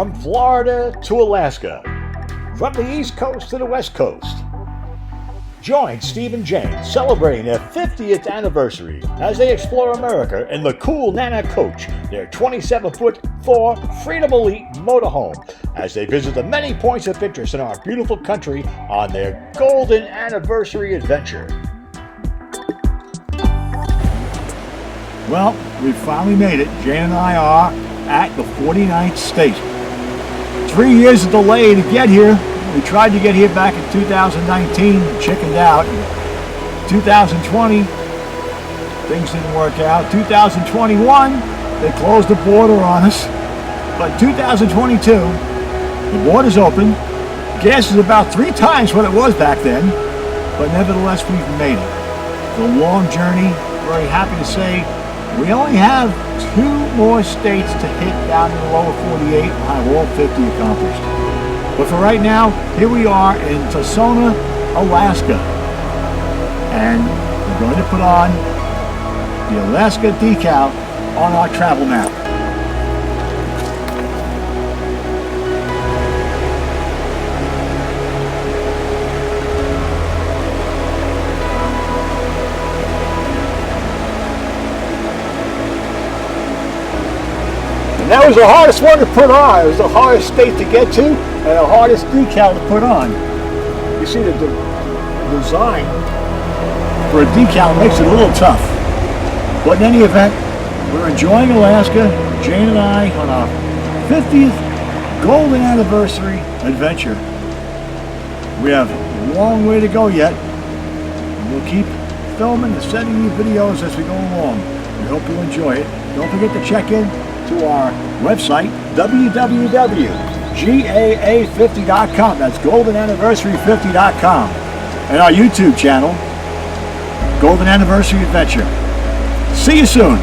From Florida to Alaska, from the East Coast to the West Coast. Join Steve and Jane celebrating their 50th anniversary as they explore America in the cool Nana Coach, their 27-foot Thor Freedom Elite motorhome, as they visit the many points of interest in our beautiful country on their golden anniversary adventure. Well, we finally made it. Jane and I are at the 49th state. 3 years of delay to get here. We tried to get here back in 2019, chickened out. 2020, things didn't work out. 2021, they closed the border on us. But 2022, the border's open. Gas is about 3 times what it was back then. But nevertheless, we've made it. The long journey, very happy to say, we only have 2 more states to hit down in the lower 48 and have all 50 accomplished. But for right now, here we are in Tucson, Alaska. And we're going to put on the Alaska decal on our travel map. And that was the hardest one to put on. It was the hardest state to get to and the hardest decal to put on. You see the design for a decal makes it a little tough. But in any event, we're enjoying Alaska, Jane and I, on our 50th golden anniversary adventure. We have a long way to go yet. We'll keep filming and sending you videos as we go along. We hope you'll enjoy it. Don't forget to check in to our website, www.GAA50.com. That's goldenanniversary50.com. And our YouTube channel, Golden Anniversary Adventure. See you soon.